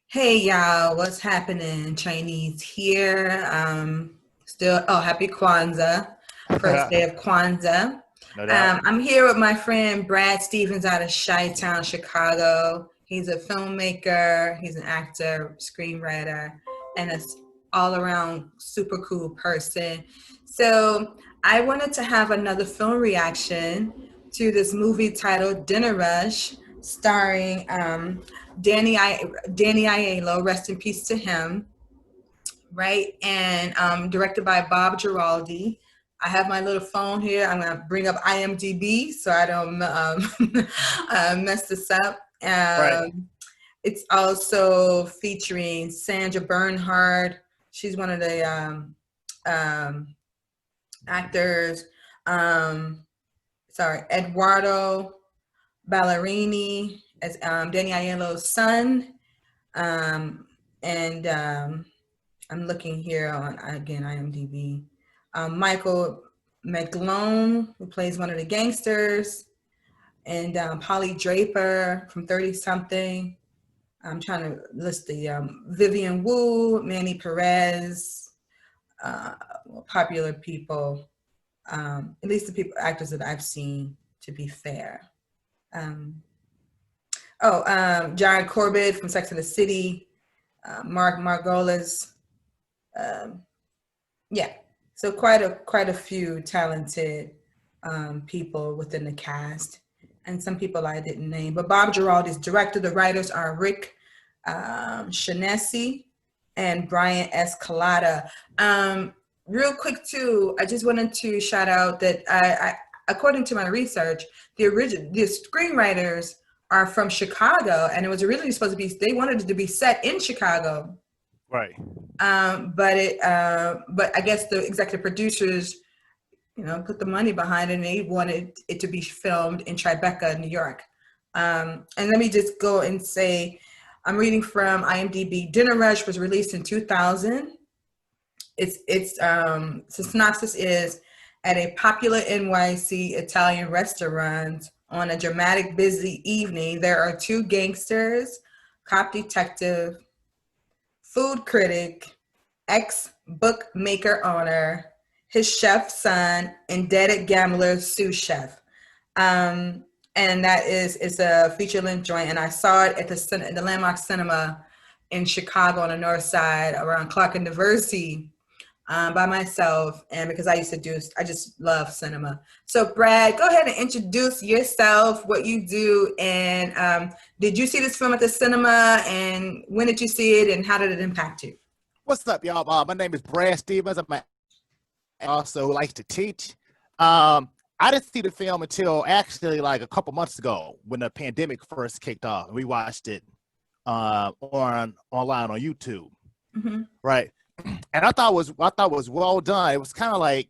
Hey y'all, what's happening? Chinese here. Happy Kwanzaa, first day of Kwanzaa. No doubt. I'm here with my friend Brad Stevens out of Chi-Town, Chicago. He's a filmmaker, he's an actor, screenwriter, and a all-around super cool person. So I wanted to have another film reaction to this movie titled Dinner Rush, starring Danny Aiello, rest in peace to him, right? And directed by Bob Giraldi. I have my little phone here. I'm gonna bring up IMDb so I don't mess this up. Right. It's also featuring Sandra Bernhard. She's one of the um, actors. Um, Eduardo Ballerini as Danny Aiello's son. Um, and I'm looking here on, again, IMDb. Michael McGlone, who plays one of the gangsters, and Polly Draper from 30 something. I'm trying to list the Vivian Wu, Manny Perez, uh, popular people, at least the people actors that I've seen, to be fair. John Corbett from Sex and the City, Mark Margolis. Um, yeah, so quite a few talented people within the cast, and some people I didn't name. But Bob Giraldi is director. The writers are Rick Shanesi and Brian Escalada. Real quick too, I just wanted to shout out that according to my research, the screenwriters are from Chicago, and it was originally supposed to be, they wanted it to be set in Chicago. Right. But I guess the executive producers, put the money behind it, and they wanted it to be filmed in Tribeca, New York. And let me just go and say, I'm reading from IMDb. Dinner Rush was released in 2000. The synopsis is: at a popular NYC Italian restaurant on a dramatic busy evening, there are two gangsters, cop detective, food critic, ex-bookmaker owner, his chef son, indebted gambler sous chef. And it's a feature-length joint, and I saw it at the Landmark Cinema in Chicago on the north side around Clark and Diversey, by myself, and because I just love cinema. So Brad, go ahead and introduce yourself, what you do, and did you see this film at the cinema, and when did you see it, and how did it impact you? What's up, y'all? My name is Brad Stevens. I also like to teach. I didn't see the film until actually like a couple months ago when the pandemic first kicked off. We watched it online on YouTube, right? And I thought it was well done. It was kind of like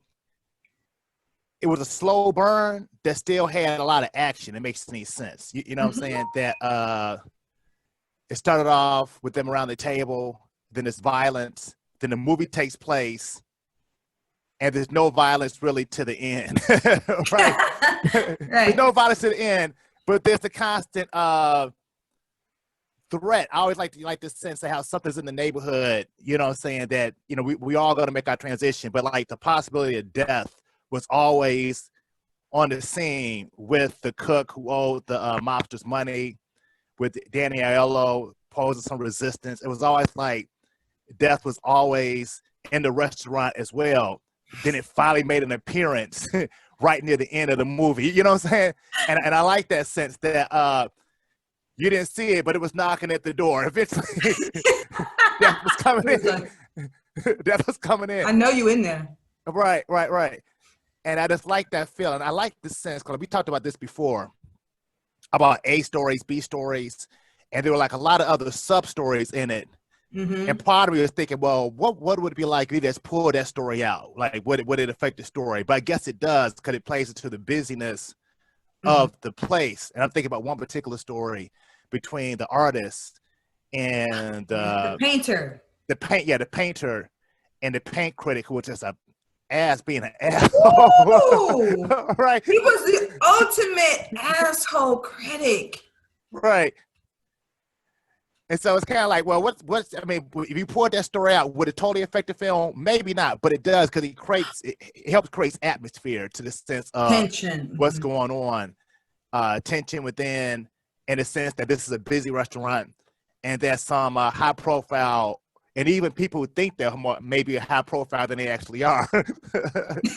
it was a slow burn that still had a lot of action. It makes any sense. You know what I'm saying? That it started off with them around the table, then there's violence, then the movie takes place, and there's no violence really to the end. Right? Right. There's no violence to the end, but there's a constant threat. I always like this sense of how something's in the neighborhood, you know what I'm saying, that, we all got to make our transition, but like the possibility of death was always on the scene with the cook who owed the mobsters money, with Danny Aiello posing some resistance. It was always like death was always in the restaurant as well. Then it finally made an appearance right near the end of the movie. You know what I'm saying? And I like that sense that you didn't see it, but it was knocking at the door. Eventually, death was coming in. Death was coming in. I know you in there. Right. And I just like that feeling. I like this sense, because we talked about this before, about A stories, B stories, and there were like a lot of other sub-stories in it. And part of me was thinking, well, what would it be like if you just pull that story out? Like, would it affect the story? But I guess it does, because it plays into the busyness of the place. And I'm thinking about one particular story between the artist and the painter. The painter and the paint critic, who was just being an asshole. Right. He was the ultimate asshole critic. Right. And so it's kind of like, well, what's I mean, if you pour that story out, would it totally affect the film? Maybe not, but it does because it helps create atmosphere to the sense of what's Tension. going on, tension within, in the sense that this is a busy restaurant and there's some high profile, and even people who think they're more maybe a high profile than they actually are.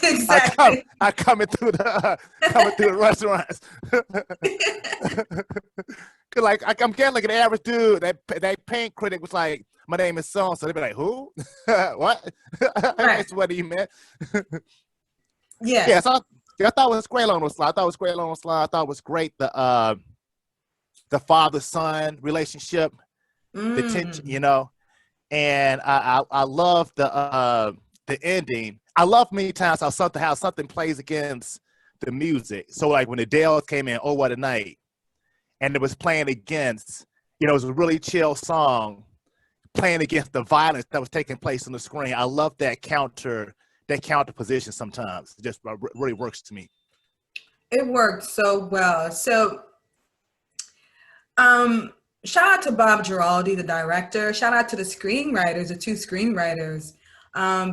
Exactly. I coming through the restaurants. Cause like I'm getting like an average dude. That paint critic was like, "My name is so," so they'd be like, "Who? What?" Right. That's what he meant. Yeah. Yeah, so I thought it was great on the slide. I thought it was great on the slide. I thought it was great the father son relationship, the tension, Mm. you know. And I love the ending. I love many times how something plays against the music. So like when the Dales came in, "Oh What a Night," and it was playing against, it was a really chill song playing against the violence that was taking place on the screen. I love that counter position sometimes. It just really works to me. It worked so well. So, um, shout out to Bob Giraldi, the director. Shout out to the screenwriters, the two screenwriters,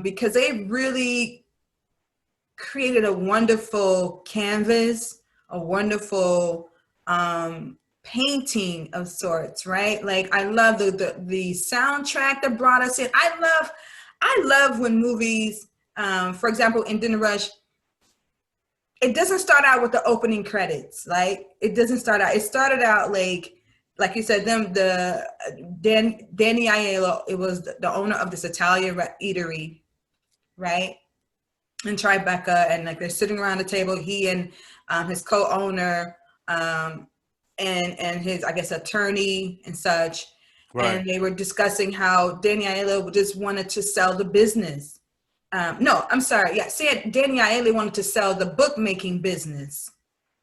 because they really created a wonderful canvas, a wonderful painting of sorts, right? Like I love the soundtrack that brought us in. I love when movies, for example, in Dinner Rush, it doesn't start out with the opening credits. Like it doesn't start out. It started out like you said, Danny Aiello. It was the owner of this Italian eatery, right? And Tribeca, and like they're sitting around the table. He and his co-owner and his, I guess, attorney and such, Right. and they were discussing how Danny Aiello just wanted to sell the business. No, I'm sorry. Yeah, said Danny Aiello wanted to sell the bookmaking business,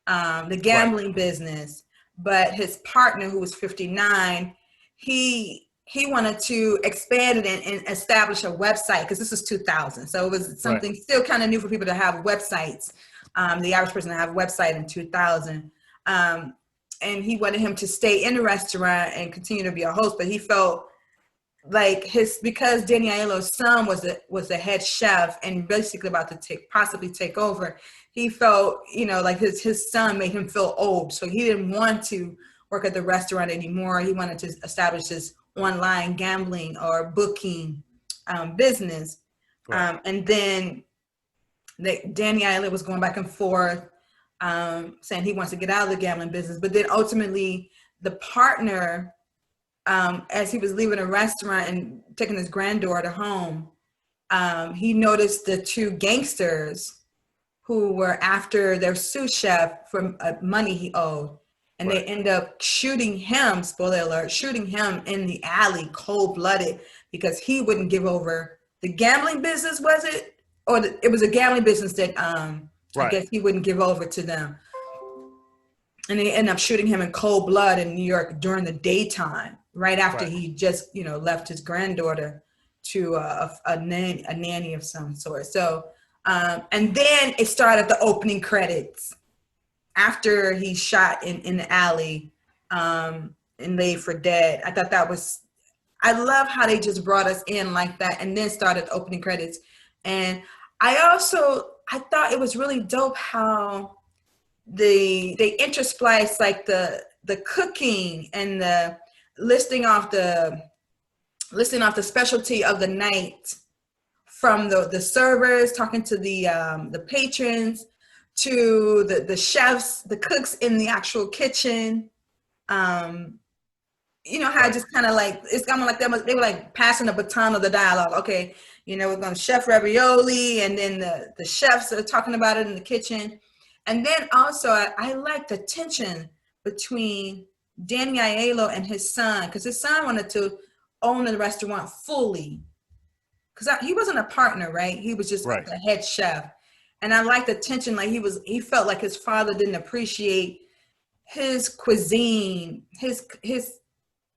the Right. gambling business, but his partner, who was 59, he wanted to expand it and establish a website because this was 2000, so it was Right. something still kind of new for people to have websites. The average person to have a website in 2000, and he wanted him to stay in the restaurant and continue to be a host, but he felt like because Danny Aiello's son was the head chef and basically about to possibly take over, he felt, like his son made him feel old, so he didn't want to work at the restaurant anymore. He wanted to establish this online gambling or booking business, Right. and then Danny Aiello was going back and forth, saying he wants to get out of the gambling business, but then ultimately the partner, as he was leaving a restaurant and taking his granddaughter home, he noticed the two gangsters who were after their sous chef for money he owed. And they Right. end up shooting him, spoiler alert, shooting him in the alley, cold blooded, because he wouldn't give over the gambling business, was it? Or it was a gambling business that I Right. guess he wouldn't give over to them. And they end up shooting him in cold blood in New York during the daytime, right after Right. he just, left his granddaughter to a nanny of some sort. So, and then it started the opening credits after he shot in the alley and laid for dead. I love how they just brought us in like that and then started the opening credits. And I thought it was really dope how they intersplice like the cooking and the listing off the specialty of the night, from the servers talking to the patrons, to the chefs, the cooks in the actual kitchen. um how it Right. just kind of like, it's kind of like they were like passing the baton of the dialogue. Okay, we're going to chef ravioli, and then the chefs are talking about it in the kitchen. And then also I like the tension between Danny Aiello and his son, because his son wanted to own the restaurant fully, because he wasn't a partner, right? He was just Right. the head chef. And I like the tension, like he felt like his father didn't appreciate his cuisine, his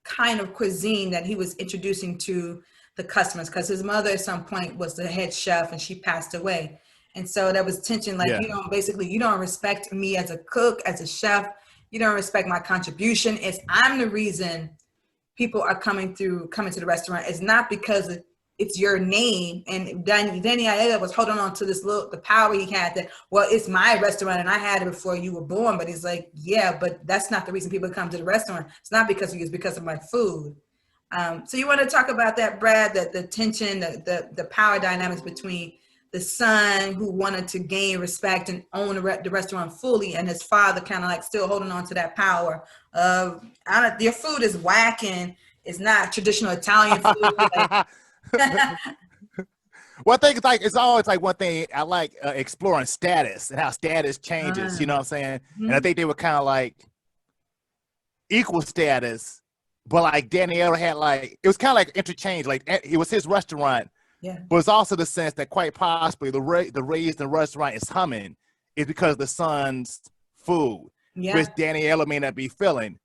kind of cuisine that he was introducing to the customers, because his mother at some point was the head chef and she passed away. And so there was tension, like, Yeah. you don't respect me as a cook, as a chef. You don't respect my contribution. I'm the reason people are coming to the restaurant is not because it's your name. And Danny Aiello was holding on to the power he had that, well, it's my restaurant and I had it before you were born. But he's like, yeah, but that's not the reason people come to the restaurant. It's not because of you, it's because of my food. So you want to talk about that, Brad, that the tension, the power dynamics between the son who wanted to gain respect and own the restaurant fully, and his father kind of like still holding on to that power of, your food is whack and it's not traditional Italian food. Like, One thing is like, it's always like one thing I like exploring status and how status changes. You know what I'm saying? And I think they were kind of like equal status, but like Danielle had like, it was kind of like interchange. Like it was his restaurant, yeah. but it's also the sense that quite possibly the reason the restaurant is humming is because the son's food, which Danielle may not be feeling.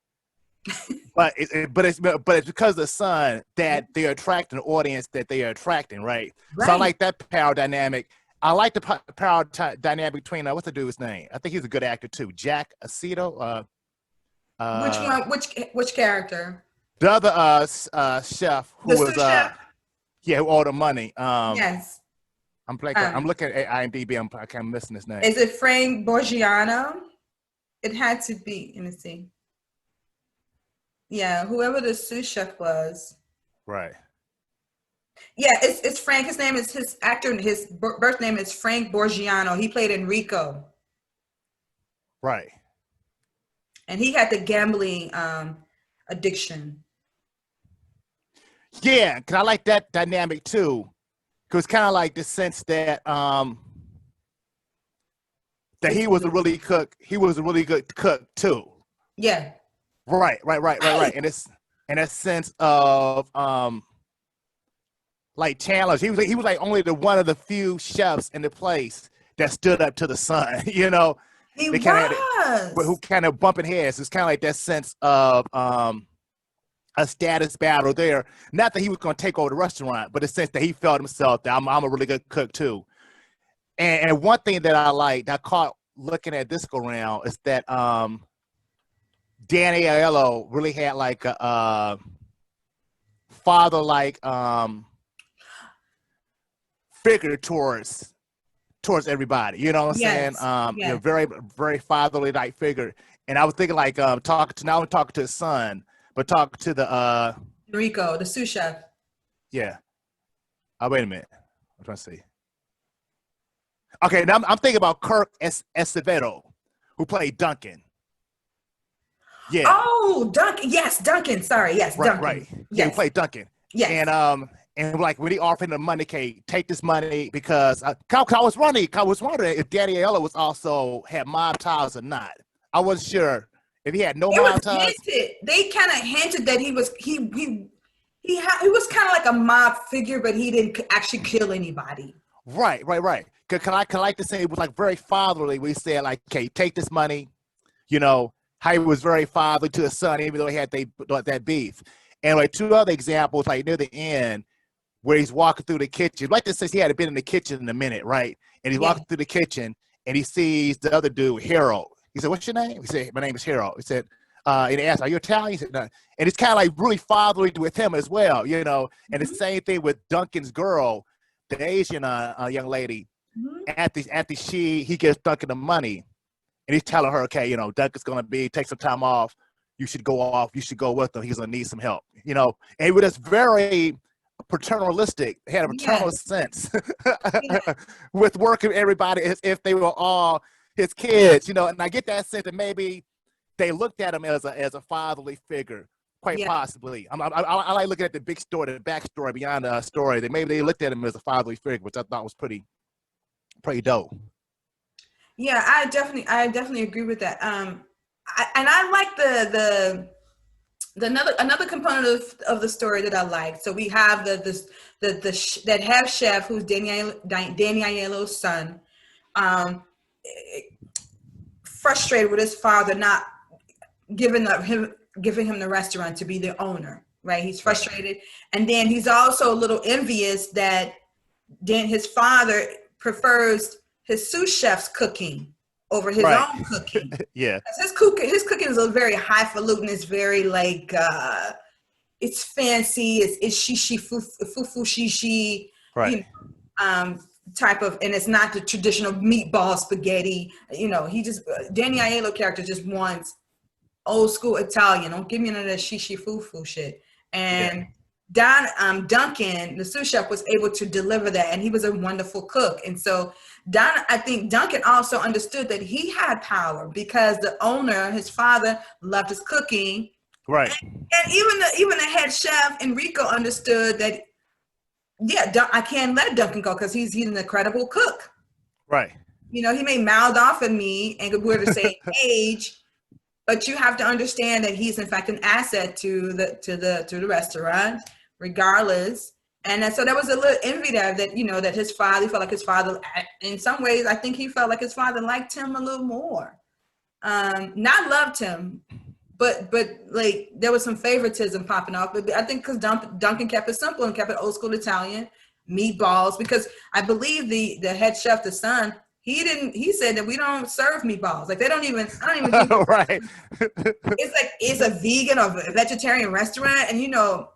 But it's because the son that they're attracting the audience that they are attracting, right? So I like that power dynamic. I like the power dynamic between what's the dude's name? I think he's a good actor too, Jack Aceto. Which one? Which character? The other chef who was chef? who owed the money. Yes. I'm looking at IMDb. I can't missing his name. Is it Frank Borgiano? It had to be. Let me see. Yeah, whoever the sous chef was. Right. Yeah, it's Frank. His name is his birth name is Frank Borgiano. He played Enrico. Right. And he had the gambling addiction. Yeah, because I like that dynamic too. Because kind of like the sense that that he was a really good cook too. Yeah. Right. And it's in a sense of like challenge. He was like only one of the few chefs in the place that stood up to the son, you know. He was. Who kind of bumping heads. It's kind of like that sense of a status battle there. Not that he was going to take over the restaurant, but the sense that he felt himself that I'm a really good cook too. And one thing that I liked, I caught looking at this go round, is that Danny Aiello really had like a father-like figure towards everybody. You know what I'm saying? You know, very, very fatherly like figure. And I was thinking like talking to his son, but talking to the Enrico, the sous chef. Yeah. Oh, wait a minute. I'm trying to see. Okay, now I'm thinking about Kirk Acevedo, who played Duncan. Yeah. Oh, Duncan. Yes, Duncan. Sorry. Yes, right, Duncan. Right. Yes. Yeah, he played Duncan. Yes. And like when he offered him the money, take this money because I was wondering if Danny Aiello was also had mob ties or not. I wasn't sure if he had no mob ties. They kind of hinted that he was kind of like a mob figure, but he didn't actually kill anybody. Right. Can I like to say it was like very fatherly. We said like, okay, take this money, you know, how he was very fatherly to his son, even though he had that beef. And like two other examples, like near the end, where he's walking through the kitchen. Like this says he had been in the kitchen in a minute, right? And he's walking through the kitchen and he sees the other dude, Harold. He said, "What's your name?" He said, "My name is Harold." He said, and he asked, "Are you Italian?" He said, "No." And it's kind of like really fatherly with him as well, you know. And the same thing with Duncan's girl, the Asian young lady. After he gives Duncan the money, and he's telling her, "Okay, you know, Duncan's gonna take some time off. You should go off. You should go with him. He's gonna need some help, you know." And it was just very paternalistic. He had a paternal sense with working everybody as if they were all his kids, you know. And I get that sense that maybe they looked at him as a fatherly figure, quite possibly. I like looking at the big story, the backstory beyond the story. That maybe they looked at him as a fatherly figure, which I thought was pretty dope. Yeah, I definitely agree with that. I like another component of the story that I like. So we have that head chef who's Danny Aiello's son, frustrated with his father not giving him the restaurant to be the owner. Right, he's frustrated, and then he's also a little envious that his father prefers his sous chef's cooking over his own cooking. Yeah. His cooking is a very highfalutin. It's very like it's fancy, it's shishi fufu shishi, you Right. know, type of, and it's not the traditional meatball spaghetti. You know, he just Danny Aiello character just wants old school Italian. Don't give me none of that shishi fufu shit. Yeah. And Duncan, the sous chef, was able to deliver that, and he was a wonderful cook. And so I think Duncan also understood that he had power because the owner, his father, loved his cooking. Right. And even the head chef Enrico understood that, yeah, I can't let Duncan go because he's an incredible cook. Right. You know, he may mouth off at me and we're the same age, but you have to understand that he's in fact an asset to the restaurant, regardless. And so there was a little envy there that, you know, that his father, he felt like his father, in some ways, I think he felt like his father liked him a little more. Not loved him, but like there was some favoritism popping off. But I think because Duncan kept it simple and kept it old school Italian, meatballs, because I believe the head chef, the son, he said that we don't serve meatballs. Like I don't even think Right. it's like it's a vegan or a vegetarian restaurant. And you know,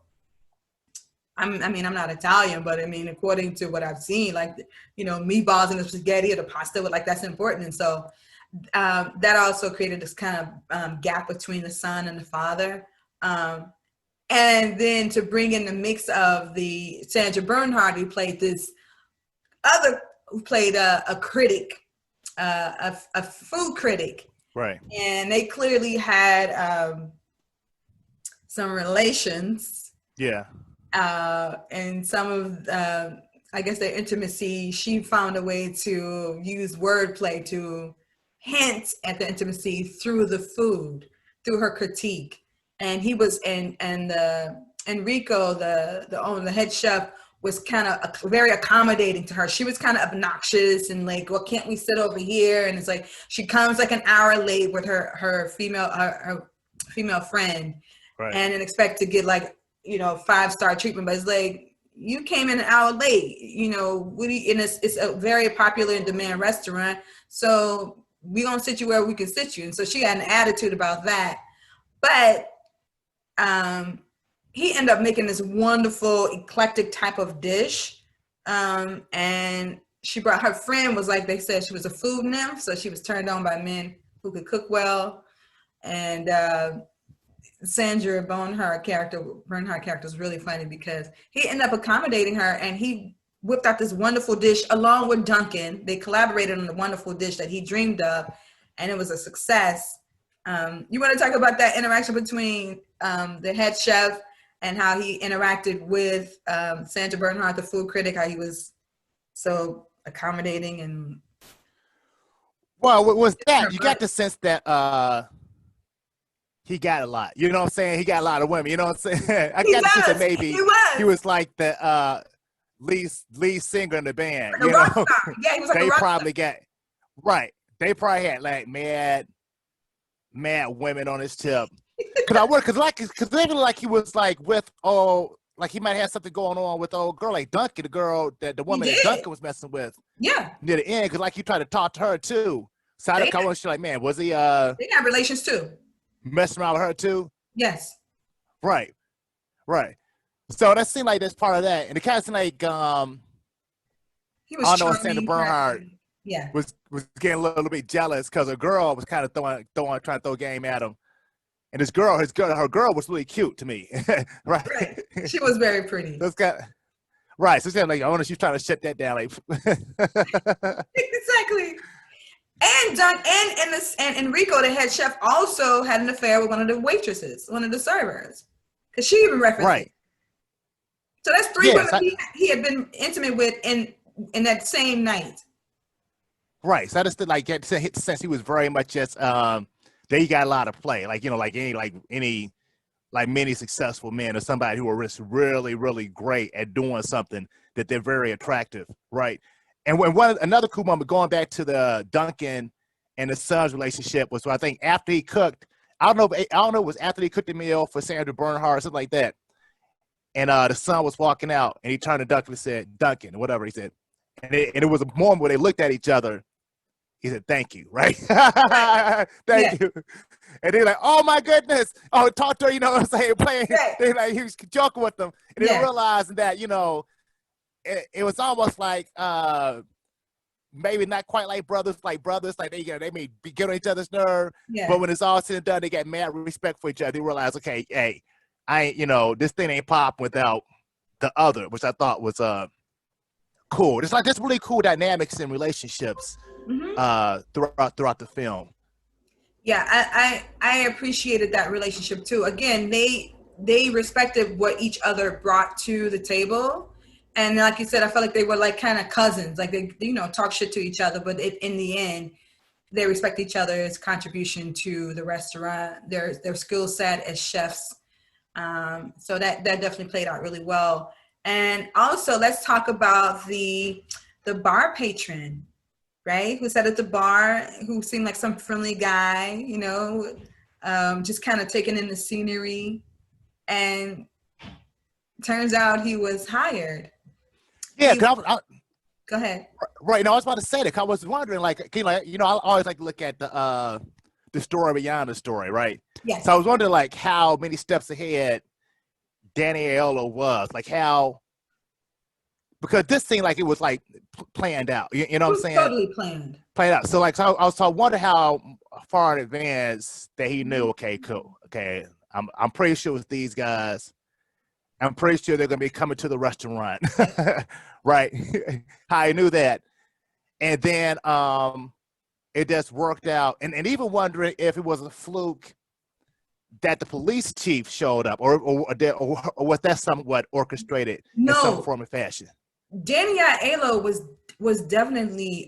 I'm not Italian, but I mean, according to what I've seen, like, you know, meatballs and the spaghetti or the pasta, like that's important. And so that also created this kind of gap between the son and the father. And then to bring in the mix of the Sandra Bernhard, who played a critic, a food critic. Right. And they clearly had some relations. Yeah. And some of, I guess, their intimacy, she found a way to use wordplay to hint at the intimacy through the food, through her critique. And he was, and Enrico, the owner, the head chef, was kind of very accommodating to her. She was kind of obnoxious and like, well, can't we sit over here? And it's like, she comes like an hour late with her female friend, Right. and then expect to get like, you know, 5-star treatment. But it's like, you came in an hour late, you know, and it's a very popular in demand restaurant. So we gonna sit you where we can sit you. And so she had an attitude about that. But he ended up making this wonderful eclectic type of dish. And she brought, her friend was, like they said, she was a food nymph. So she was turned on by men who could cook well. And Sandra Bernhard character was really funny because he ended up accommodating her, and he whipped out this wonderful dish along with Duncan. They collaborated on the wonderful dish that he dreamed of, and it was a success. You want to talk about that interaction between the head chef and how he interacted with Sandra Bernhard, the food critic, how he was so accommodating and. Well, was that you got the sense that he got a lot? You know what I'm saying? He got a lot of women. You know what I'm saying? I got the sense that maybe he was like the lead singer in the band. Like, you know, yeah, he was like they a rock probably star. got right. They probably had like mad women on his tip. Cause maybe like he was like with like he might have something going on with old girl like Duncan, the woman that Duncan was messing with. Yeah. Near the end, cause like he tried to talk to her too. So I was like, man, was he they got relations too. Messing around with her too? Yes. Right. So that seemed like that's part of that. And it kind of seemed like he was charming. Sandra Bernhard was getting a little bit jealous because her girl was kind of trying to throw game at him. And her girl was really cute to me. Right. She was very pretty. Right. So she's like, I wonder if she's trying to shut that down. Like exactly. And Enrico, the head chef, also had an affair with one of the waitresses, one of the servers, because she even referenced it. So that's 3 women he had been intimate with in that same night. Right. So I just like get the sense he was very much just they got a lot of play, like, you know, like any many successful men or somebody who are just really, really great at doing something that they're very attractive, right? And when another cool moment, going back to the Duncan and the son's relationship, was, I think after he cooked, I don't know, it was after he cooked the meal for Sandra Bernhard or something like that. And the son was walking out, and he turned to Duncan and said, "Duncan," whatever he said, and it was a moment where they looked at each other, He said, "Thank you," right? Right. Yeah. Thank you. And they're like, "Oh my goodness!" Oh, talk to her, you know what I'm saying? Playing, Right. they like he was joking with them, and then Yeah. realizing that it was almost like maybe not quite like brothers, like they may be getting on each other's nerve, but Yeah. when it's all said and done, they got mad respect for each other. They realize, okay, hey, I ain't, this thing ain't popping without the other, which I thought was cool. It's like this really cool dynamics in relationships Hmm. throughout the film. Yeah, I appreciated that relationship too. Again, they respected what each other brought to the table, and like you said, I felt like they were like kind of cousins. Like they talk shit to each other, but in the end, they respect each other's contribution to the restaurant, their skill set as chefs. So that definitely played out really well. And also, let's talk about the bar patron, right? Who sat at the bar, who seemed like some friendly guy, just kind of taking in the scenery. And turns out he was hired. Yeah, He, cause go ahead. right. No, I was about to say that. 'Cause I was wondering, like, I always like to look at the story beyond the story, right? So I Yes. was wondering, like, how many steps ahead Danny Aiello was, like how because this seemed like it was like planned out. You know It what I'm was saying? totally planned. Planned out. So like, so I wonder how far in advance that he knew. Okay, cool. Okay, I'm pretty sure it was these guys. I'm pretty sure they're gonna be coming to the restaurant, Yes. right? How I knew that, and then it just worked out, and even wondering if it was a fluke that the police chief showed up, or was that somewhat orchestrated in some No, form or fashion? Danny Aiello was definitely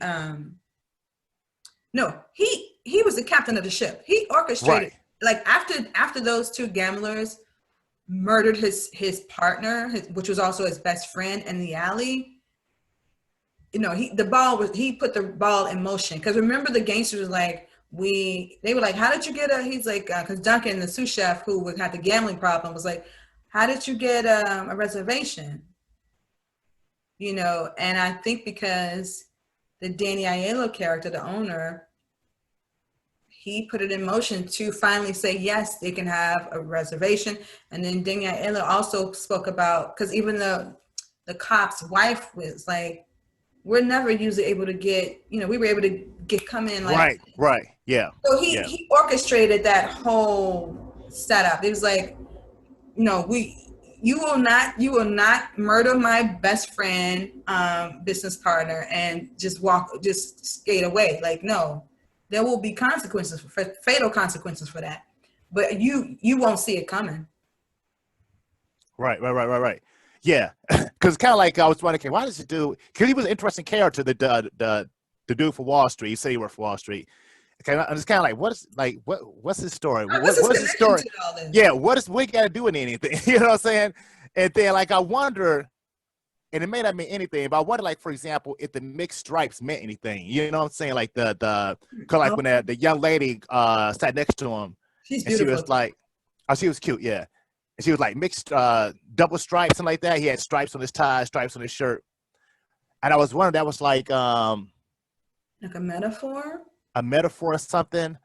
no, he was the captain of the ship. He orchestrated, Right, like, after those two gamblers murdered his partner, which was also his best friend in the alley. He put the ball in motion, because remember, the gangsters was like, they were like, how did you get a he's like, because Duncan, the sous chef who would have the gambling problem, was like, how did you get a reservation? And I think because the Danny Aiello character, the owner, he put it in motion to finally say yes, they can have a reservation. And then Danny Aiello also spoke about, because even the cop's wife was like, we're never usually able to get, we were able to come in like right, yeah, so yeah, he orchestrated that whole setup. It was like, no, you will not murder my best friend, business partner, and just skate away. Like, no, there will be consequences, fatal consequences for that. But you won't see it coming. right. Yeah, because kind of like I was wondering, okay, why does he do? Because he was an interesting character, the dude for Wall Street. He said he worked for Wall Street. Okay, I'm just kind of like, what's his story? What's his What's his connection story? to all this? Yeah, we got to do in anything? You know what I'm saying? And then like I wonder, and it may not mean anything, but I wonder, like, for example, if the mixed stripes meant anything. You know what I'm saying? Like cause like Oh, when the young lady sat next to him, she's and she beautiful was too. like, oh, she was cute, yeah. And she was like mixed double stripes, something like that. He had stripes on his tie, stripes on his shirt. And I was wondering that was like Like a metaphor. a metaphor or something.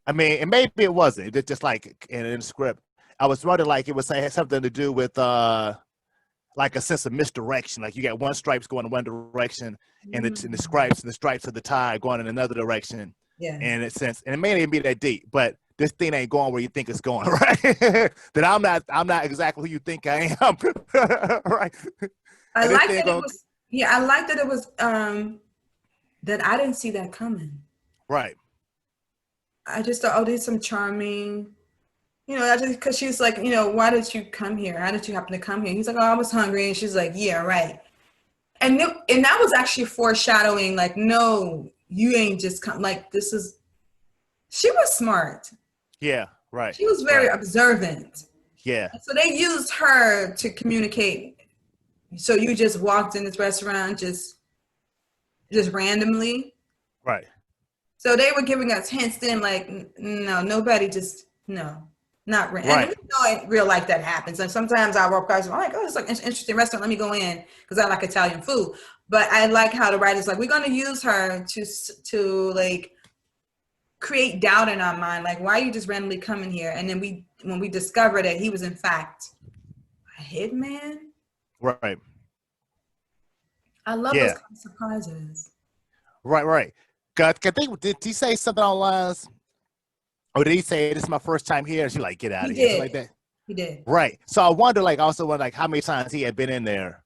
I mean, and maybe it wasn't. It's just like in the script. I was wondering like it was had something to do with like a sense of misdirection. Like you got one stripes going in one direction, and the stripes of the tie going in another direction. Yeah. And it sense, and it may not even be that deep, but this thing ain't going where you think it's going, right? That I'm not exactly who you think I am, right? I And this like thing that it going was. Yeah, I like that it was. That I didn't see that coming. right, I just thought, oh, there's some charming. I just because she's like, why did you come here? How did you happen to come here? He's like, oh, I was hungry, and she's like, yeah, right. And that was actually foreshadowing, like, no, you ain't just come. Like, this is. She was smart. yeah, right, She was very right, observant. yeah, So they used her to communicate. So you just walked in this restaurant just randomly. right. So they were giving us hints then, like, no, nobody just, no. not rent. And we Right. know in real life that happens. And sometimes I walk past, I'm like, oh, it's like an interesting restaurant. Let me go in because I like Italian food. But I like how the writer's like, we're going to use her to like create doubt in our mind. Like, why are you just randomly coming here? And then when we discover that he was in fact a hitman, Right. I love those Yeah. kind of surprises. Right. Right. I think did he say something online? Or did he say this is my first time here? And she like get out He of here, something like did. that. He did. Right. So I wonder, like, also like how many times he had been in there.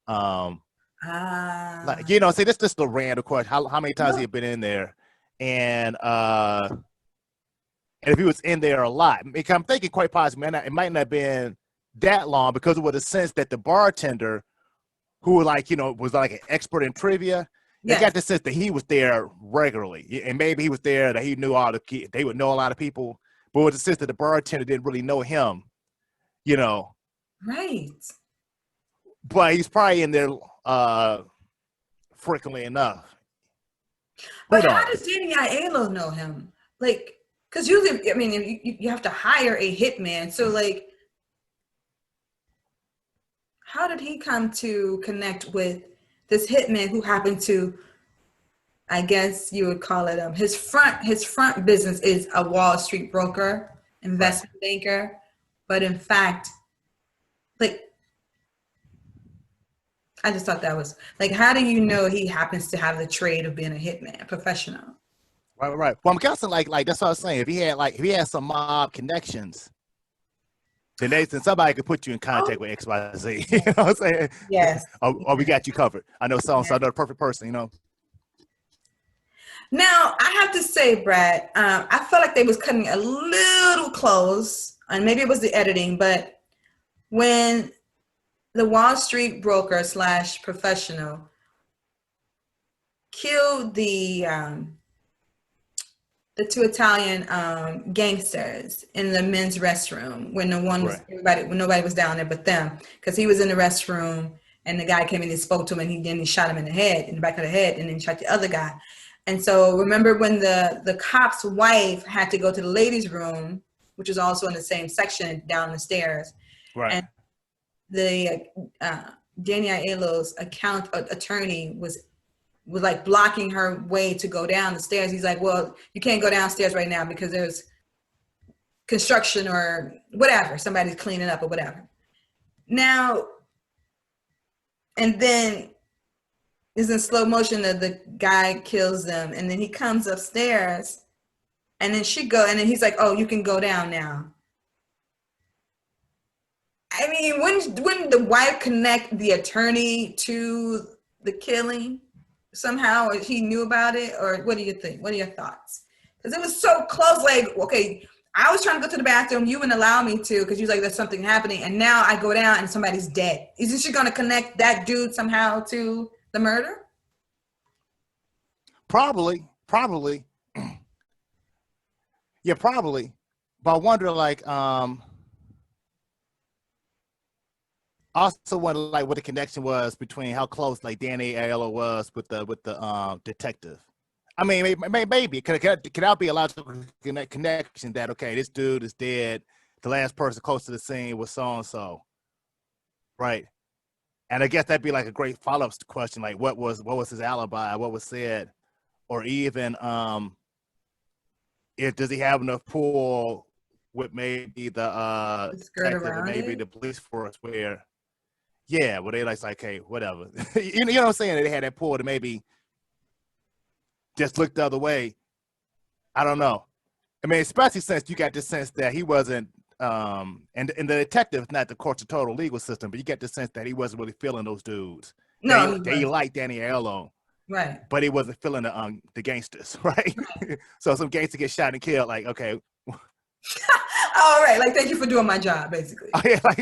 Um, like Ah. see, this just a random question. How many times he No. had been in there, and if he was in there a lot, because I'm thinking quite possibly, man, it might not have been that long because it was a sense that the bartender, who like was like an expert in trivia, they got Yes. the sense that he was there regularly, and maybe he was there that he knew all the kids. They would know a lot of people, but it was a sense that the bartender didn't really know him, you know. Right. But he's probably in there frequently enough. Who But how does knows? Danny Aiello know him? Like, because usually, I mean, you have to hire a hitman. So, like, how did he come to connect with this hitman who happened to, I guess you would call it, his front business is a Wall Street broker, Right. investment banker, but in fact, like, I just thought that was like, how do you know he happens to have the trade of being a hitman, professional? Right, right. Well, I'm guessing like that's what I was saying. If he had some mob connections, then somebody could put you in Oh, contact with XYZ. You know yes, what I'm saying? yes, Or we yes, got you covered. I know so yes. I know the perfect person. Now I have to say, Brad, I felt like they was cutting a little close, and maybe it was the editing, but when the Wall Street broker slash professional killed the two Italian gangsters in the men's restroom when Right. when nobody was down there but them, because he was in the restroom and the guy came in and spoke to him and he shot him in the head, in the back of the head, and then he shot the other guy. And so remember when the cop's wife had to go to the ladies' room, which is also in the same section down the stairs, Right. and the Danny Aiello's attorney was like blocking her way to go down the stairs. He's like, well, you can't go downstairs right now because there's construction or whatever. Somebody's cleaning up or whatever. Now, and then is in slow motion that the guy kills them. And then he comes upstairs and then and then he's like, oh, you can go down now. I mean, wouldn't the wife connect the attorney to the killing somehow, or he knew about it, or what do you think? What are your thoughts? Because it was so close. Like, okay, I was trying to go to the bathroom, you wouldn't allow me to because you was like, there's something happening, and now I go down and somebody's dead. Isn't she going to connect that dude somehow to the murder? Probably. Yeah, probably. But I wonder like also wonder like what the connection was between how close like Danny Aiello was with the detective. I mean, maybe could that be a logical connection that okay, this dude is dead. The last person close to the scene was so and so, right? And I guess that'd be like a great follow up question, like what was his alibi, what was said, or even if does he have enough pull with maybe the The skirt detective or around maybe it? the police force where yeah, well they like hey whatever you know what I'm saying, they had that pull to maybe just look the other way. I don't know. I mean, especially since you got this sense that he wasn't, and the detective is not the court's total legal system, but you get the sense that he wasn't really feeling those dudes. No, he They was liked Danny Aiello, right. but he wasn't feeling the gangsters, right? So some gangster gets shot and killed, like okay, All right, like thank you for doing my job, basically. like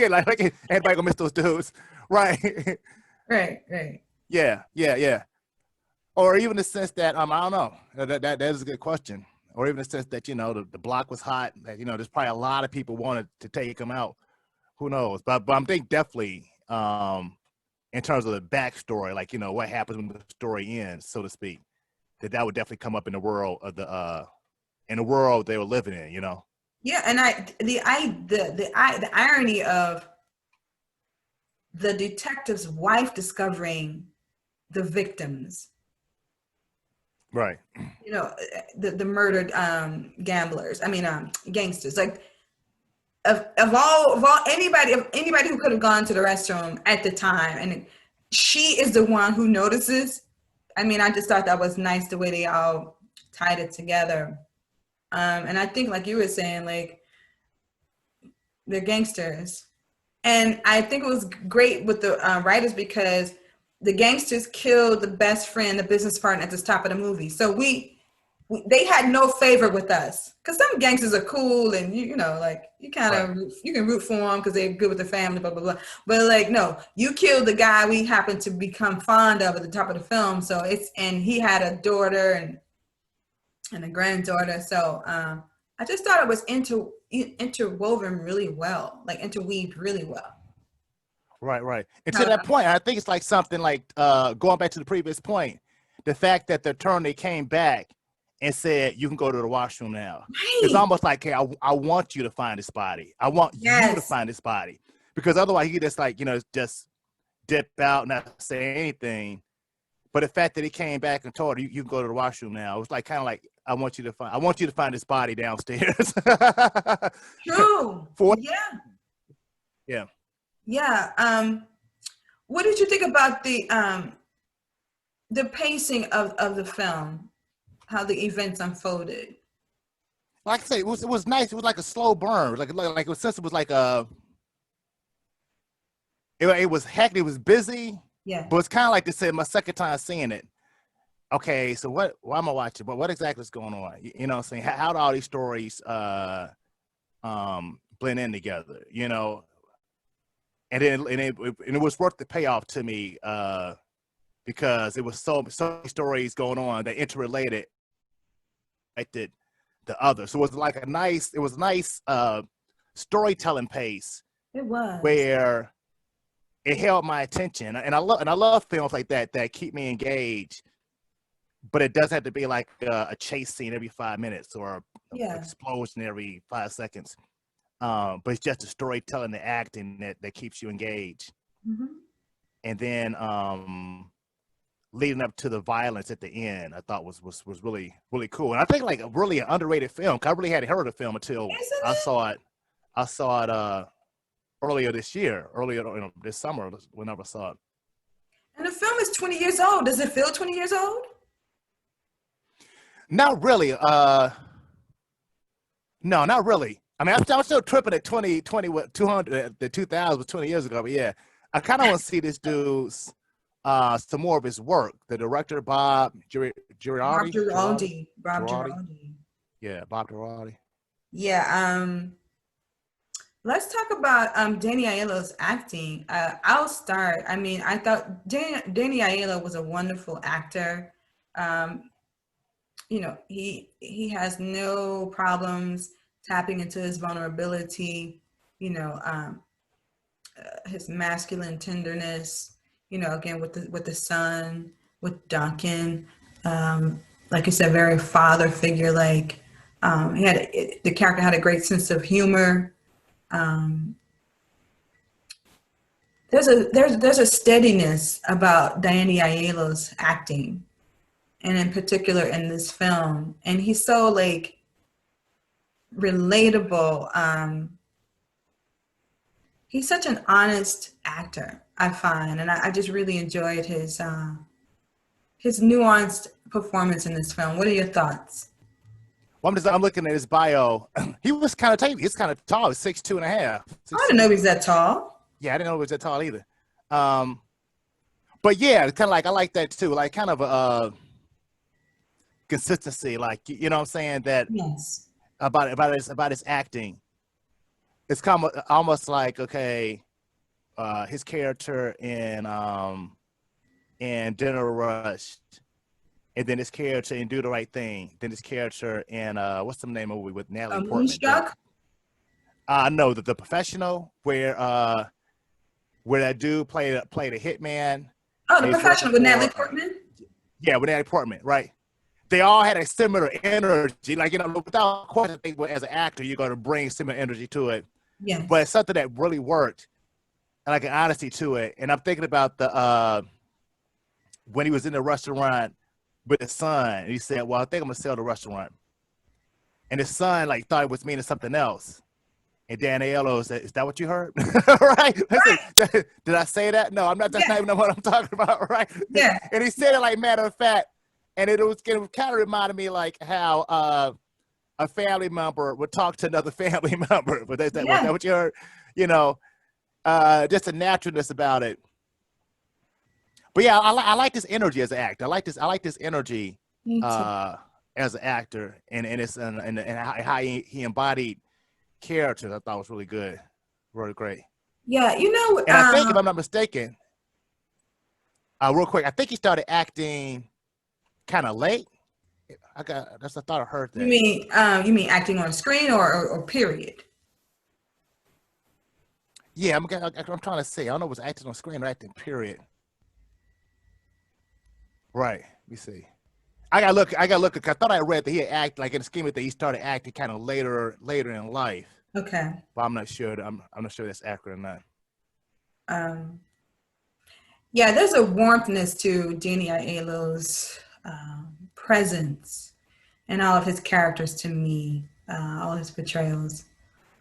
everybody gonna miss those dudes, right? Right, right. Yeah. Or even the sense that I don't know. That is a good question. Or even the sense that the block was hot. That there's probably a lot of people wanted to take him out. Who knows? But I'm think definitely in terms of the backstory, like what happens when the story ends, so to speak. That would definitely come up in the world of the world they were living in. Yeah, and the irony of the detective's wife discovering the victims, Right. you know, the murdered gamblers. I mean, gangsters. Like of all anybody who could have gone to the restroom at the time, and she is the one who notices. I mean, I just thought that was nice the way they all tied it together. And I think, like you were saying, like they're gangsters. And I think it was great with the writers because the gangsters killed the best friend, the business partner at the top of the movie. So they had no favor with us because some gangsters are cool and you know like you kind of Right. you can root for them because they're good with the family, blah blah blah. But like no, you killed the guy we happened to become fond of at the top of the film. So and he had a daughter and a granddaughter. So I just thought it was interwoven really well, like interweaved really well. Right, right. And to How, that point, I think it's like something like going back to the previous point, the fact that the attorney came back and said, you can go to the washroom now. It's right. almost like, hey, I want you to find this body. I want you to Yes. find this body. Because otherwise, he just like, just dip out and not say anything. But the fact that he came back and told her, you can go to the washroom now, it was like kind of like, I want you to find this body downstairs. True. For Yeah. yeah. Yeah. What did you think about the pacing of the film? How the events unfolded? Like I say, it was nice. It was like a slow burn. Like it was, since it was like it was hectic. It was busy, Yeah. but it's kind of like they said my second time seeing it. Okay, so why am I watching? But what exactly is going on? You know what I'm saying? How do all these stories blend in together? You know, and it was worth the payoff to me because it was so many stories going on that interrelated the other. So it was nice storytelling pace It was. where it held my attention. And I love films like that keep me engaged, but it does have to be like a chase scene every 5 minutes or an Yeah. explosion every 5 seconds. But it's just the storytelling, the acting that keeps you engaged. Hmm. And then leading up to the violence at the end, I thought was really really cool. And I think like a really underrated film. 'Cause I really hadn't heard of the film until Isn't I it? saw it. I saw it earlier this year, this summer, whenever I saw it. And the film is 20 years old. Does it feel 20 years old? Not really. No, not really. I mean, I'm still tripping at 2020, what 200, the 2000 was 20 years ago. But yeah, I kind of want to see this dude's some more of his work. The director Bob Bob Girardi, Giraldi. Bob Girardi, Giraldi. yeah, Bob Girardi. Yeah. Let's talk about Danny Aiello's acting. I'll start. I mean, I thought Danny Aiello was a wonderful actor. Um, you know, he has no problems tapping into his vulnerability. You know, his masculine tenderness. You know, again with the son, with Duncan. Like you said, very father figure. Like the character had a great sense of humor. Um, there's a steadiness about Danny Aiello's acting, and in particular in this film, and he's so like relatable. He's such an honest actor, I find, and I just really enjoyed his nuanced performance in this film. What are your thoughts? Well, I'm looking at his bio. He was kind of tall. He's kind of tall. He's 6'2" and a half. I Six didn't know two. he was that tall. Yeah, I didn't know he was that tall either. Um, but yeah, kind of like I like that too. Like kind of a consistency. Like you know what I'm saying that Yes. about his acting. It's kind of almost like okay, his character in Dinner Rush, and then his character in Do the Right Thing, then his character in what's the name of movie with Natalie Portman? Moonstruck. No, the Professional, where that dude played a hitman Oh, and The he's working Professional with Natalie for Portman. yeah, with Natalie Portman, right? they all had a similar energy. Like, you know, without question, I think as an actor, you're going to bring similar energy to it. But Yes. it's something that really worked, and like an honesty to it. And I'm thinking about the when he was in the restaurant with his son, and he said, "Well, I think I'm gonna sell the restaurant." And his son like thought it was meaning something else. And Dan Aiello said, "Is that what you heard?" Right? I said, "Did I say that? No, I'm not. That's not Yeah. even what I'm talking about." Right? Yeah. And he said it like matter of fact, and it kind of reminded me like how a family member would talk to another family member. But was Yeah. that what you heard? You know, just a naturalness about it. But yeah, I like this energy as an actor. I like this energy Me too. as an actor, and it's and how he embodied characters. I thought was really good, really great. Yeah. You know, And I think, if I'm not mistaken, real quick, I think he started acting kind of late. I thought I heard that. you mean acting on screen or period? Yeah, I'm trying to say. I don't know if it was acting on screen or acting period. Right. Let me see. I gotta look. I thought I read that he had act like in the scheme of that he started acting kind of later in life. Okay. But I'm not sure. I'm not sure that's accurate or not. Um, yeah, there's a warmthness to Danny Aiello's presence and all of his characters to me, all his portrayals.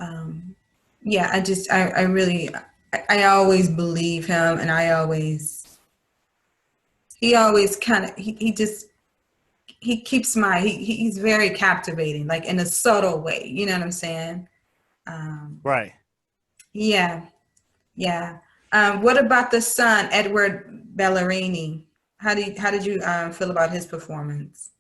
Um, yeah, I really, I always believe him, and he always kind of, he just, he keeps he's very captivating, like in a subtle way. You know what I'm saying? Um, Right. yeah, yeah. What about the son, Edward Ballerini? How did you feel about his performance?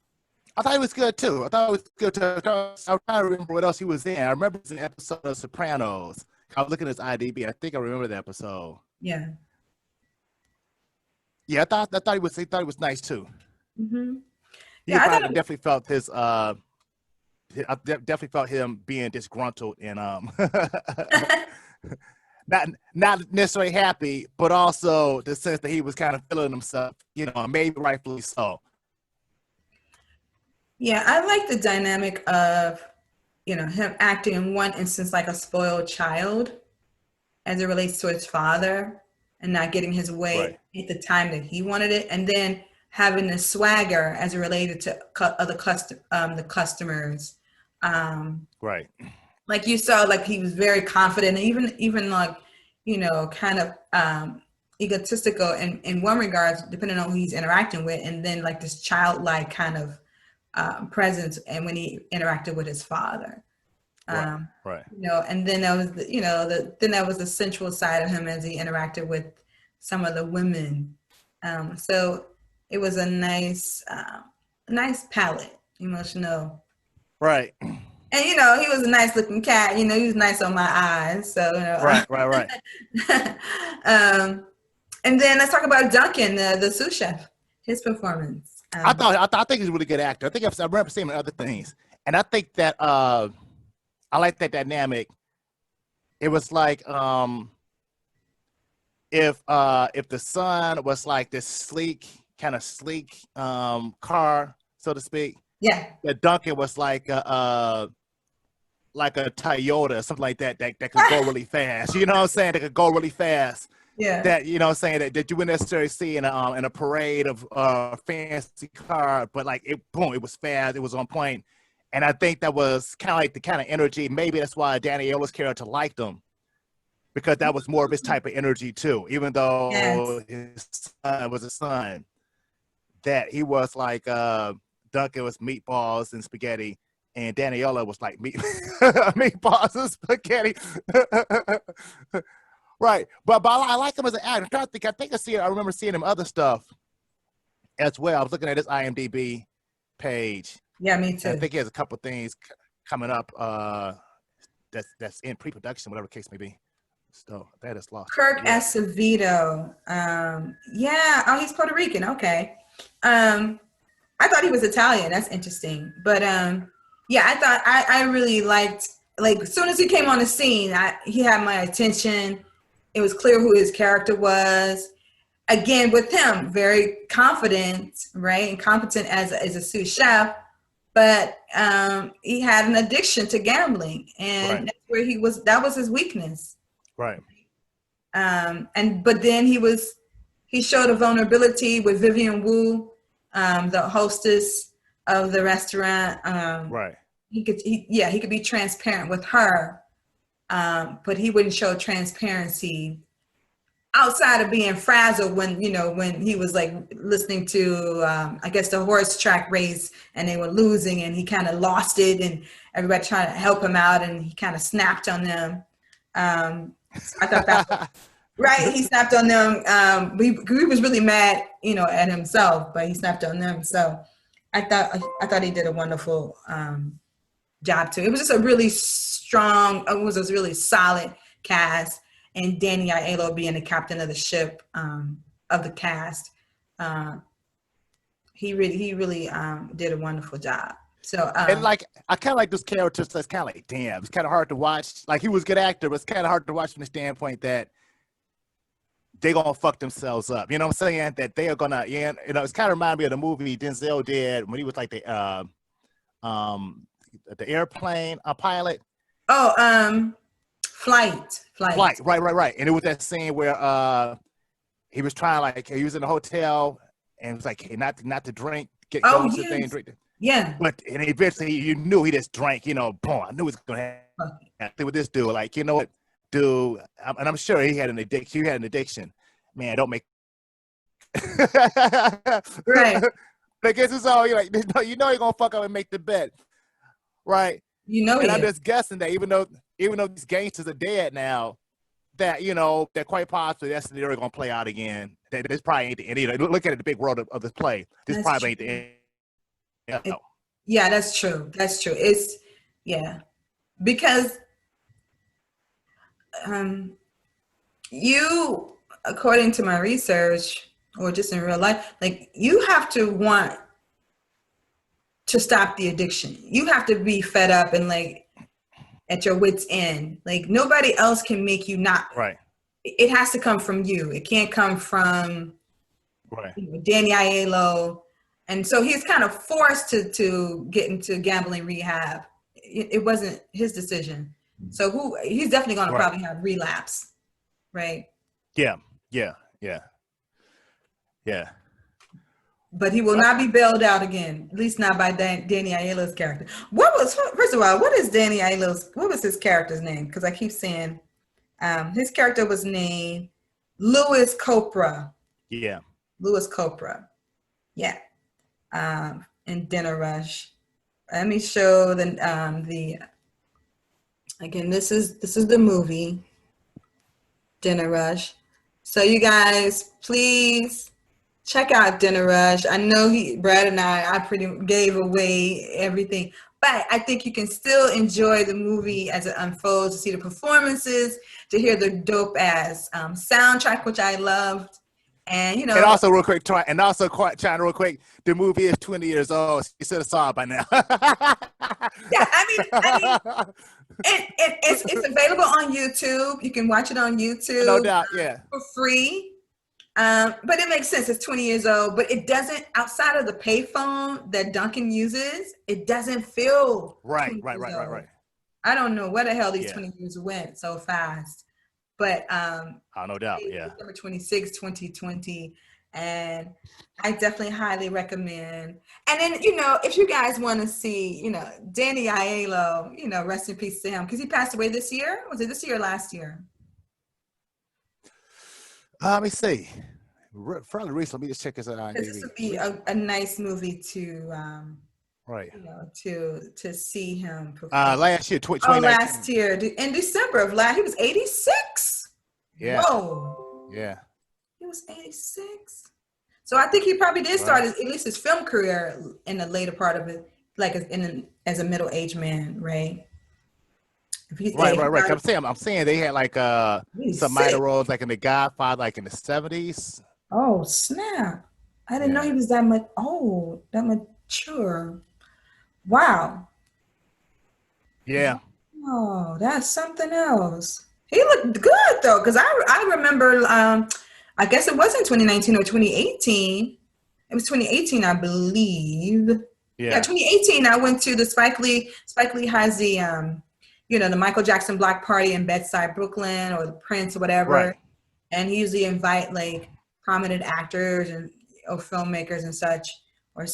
I thought he was good too. I thought it was good too. I was trying to remember what else he was in. I remember it was an episode of Sopranos. I was looking at his IDB. I think I remember that episode. Yeah. Yeah, I thought he was nice too. Hmm. He Yeah, I probably thought. definitely felt his definitely felt him being disgruntled and not necessarily happy, but also the sense that he was kind of feeling himself, you know, maybe rightfully so. Yeah, I like the dynamic of, him acting in one instance like a spoiled child as it relates to his father and not getting his Right. way at the time that he wanted it, and then having the swagger as it related to the customers. Um, Right. like you saw, like he was very confident, and even like, kind of egotistical in one regard, depending on who he's interacting with, and then like this childlike kind of presence, and when he interacted with his father. Right. Um, Right. and then there was then there was the sensual side of him as he interacted with some of the women. So it was a nice palette, emotional. Right. And he was a nice looking cat. He was nice on my eyes. So Right. Right. Right. and then let's talk about Duncan, the sous chef, his performance. I think he's a really good actor. I remember seeing him in other things, and I think that I like that dynamic. It was like if the son was like this kind of sleek car, so to speak, Yeah, the Duncan was like a Toyota, something like that could go really fast. You know what I'm saying? That could go really fast. yeah. That, you know what I'm saying, that you wouldn't necessarily see in a parade of fancy car, but like it it was fast, it was on point. And I think that was kind of like the kind of energy. Maybe that's why Danny Aiello's character liked him, because that was more of his type of energy too. Even Yes. though his son was a son, that he was like Duncan was meatballs and spaghetti, and Daniela was like meatballs and spaghetti. Right, but I like him as an actor. I'm trying to think. I remember seeing him other stuff as well. I was looking at his IMDb page, Yeah, me and I too. think he has a couple things coming up that's in pre-production, whatever the case may be. So that is lost. Kirk Yeah, Acevedo. Yeah. Oh, he's Puerto Rican. Okay. Um, I thought he was Italian. That's interesting. But yeah, I really liked, like, as soon as he came on the scene, he had my attention. It was clear who his character was. again, with him, very confident, right, and competent as a sous chef, but he had an addiction to gambling, and that's where he was. That was his weakness. Right. But then he showed a vulnerability with Vivian Wu, the hostess of the restaurant. Right. He could be transparent with her, but he wouldn't show transparency outside of being frazzled when he was like listening to I guess the horse track race and they were losing and he kind of lost it and everybody trying to help him out and he kind of snapped on them. So I thought that right, he snapped on them. He was really mad, at himself, but he snapped on them. So I thought he did a wonderful job too. It was just a really strong, it was a really solid cast, and Danny Aiello being the captain of the ship of the cast, he really did a wonderful job. So and like I kind of like those characters. That's kind of like, damn, it's kind of hard to watch. Like he was a good actor, but it's kind of hard to watch from the standpoint that they gonna fuck themselves up. You know what I'm saying? That they are gonna, it's kind of remind me of the movie Denzel did when he was like the airplane pilot. Oh, Flight. Right. And it was that scene where he was trying, like, he was in the hotel and it was like, hey, not to drink, go into the thing and drink. Yeah. But and eventually you knew he just drank, boom. I knew it was gonna happen with this dude. Like, you know what, dude, and I'm sure he had an addiction. You had an addiction. Man, don't make right. I guess it's all you're like, you're gonna fuck up and make the bet. Right. And I'm just guessing that even though these gangsters are dead now, that that quite possibly that's the they're gonna play out again. That this probably ain't the end. Look at it, the big world of this play. This That's probably true. ain't the end. Yeah, that's true. It's because you, according to my research or just in real life, like you have to want to stop the addiction. You have to be fed up and like at your wit's end. Like nobody else can make you not. Right. It has to come from you. It can't come from Danny Aiello. And so he's kind of forced to get into gambling rehab. It wasn't his decision. So he's definitely going to probably have relapse, right? Yeah. But he will not be bailed out again, at least not by Danny Aiello's character. First of all, what was his character's name? Because I keep saying his character was named Louis Copra. Yeah. Louis Copra. Yeah. In Dinner Rush. Let me show the again, this is the movie Dinner Rush. So you guys, please check out Dinner Rush. I know Brad and I pretty gave away everything, but I think you can still enjoy the movie as it unfolds, to see the performances, to hear the dope ass soundtrack, which I loved. And and also real quick, China, real quick, the movie is 20 years old. So you should have saw it by now. Yeah, I mean, it's available on YouTube. You can watch it on YouTube. No doubt, yeah. For free. But it makes sense. It's 20 years old, but it doesn't, outside of the payphone that Duncan uses, it doesn't feel right. I don't know where the hell these 20 years went so fast. But no doubt, yeah. December 26, 2020. And I definitely highly recommend. And then, if you guys want to see, Danny Aiello, rest in peace to him, because he passed away this year. Was it this year or last year? Let me see. Fairly recent. Let me just check this out. This would be a nice movie to, right. To see him perform. Last year, 2019. Last year in December of last, he was 86. Yeah. Whoa. Yeah. He was 86. So I think he probably did start at least his film career in the later part of it, like as a middle-aged man, right? Right. I'm saying they had like some minor roles like in The Godfather, like in the 70s. Oh snap! I didn't know he was that much. Oh, that mature. Wow. Yeah. Oh, that's something else. He looked good though, because I remember I guess it was in 2019 or 2018. It was 2018, I believe. Yeah, Yeah. 2018. I went to the Spike Lee. Spike Lee has the the Michael Jackson Block Party in Bedside, Brooklyn, or the Prince or whatever. Right. And he usually invite like prominent actors and or filmmakers and such, or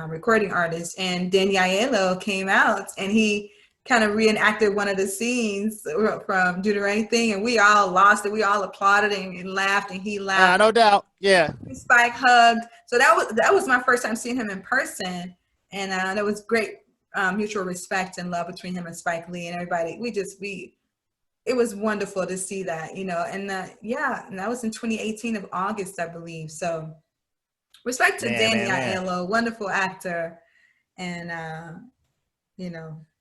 recording artists. And Danny Aiello came out and he kind of reenacted one of the scenes from Do the Right Thing, and we all lost it. We all applauded and laughed, and he laughed. No doubt. Yeah. Spike hugged. So that was my first time seeing him in person, and there was great mutual respect and love between him and Spike Lee and everybody. It was wonderful to see that, and and that was in 2018 of August, I believe. So respect to Danny Aiello, wonderful actor, and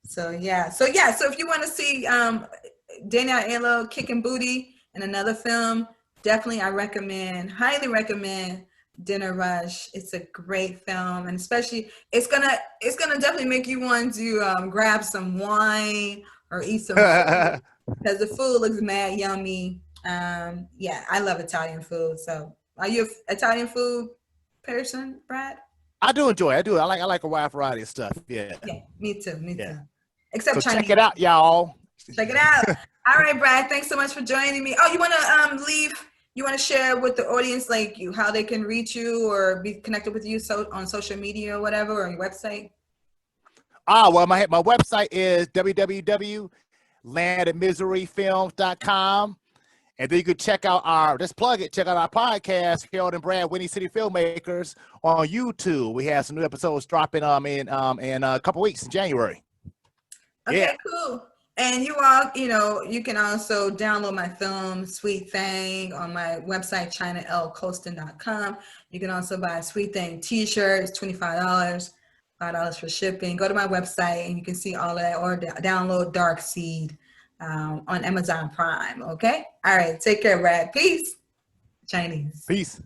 so if you want to see Danny Aiello kicking booty in another film, definitely highly recommend Dinner Rush. It's a great film, and especially it's gonna definitely make you want to grab some wine or eat some food because the food looks mad yummy. I love Italian food. So, are you an Italian food person, Brad? I do enjoy it. I do. I like a wide variety of stuff. Yeah. Yeah, me too. Me too. Except so Chinese. Check it out, y'all. Check it out. All right, Brad. Thanks so much for joining me. Oh, you want to leave? You want to share with the audience how they can reach you or be connected with you on social media or whatever, or your website? Well, my website is www.landofmiseryfilms.com. And then you could check out our podcast, Harold and Brad, Windy City Filmmakers, on YouTube. We have some new episodes dropping in a couple weeks in January. Okay, cool. And you all, you can also download my film, Sweet Thing, on my website, ChinaLColston.com. You can also buy a Sweet Thing t-shirt. It's $25, $5 for shipping. Go to my website and you can see all of that, or download Dark Seed on Amazon Prime. Okay? All right. Take care, Brad. Peace. Chinese. Peace.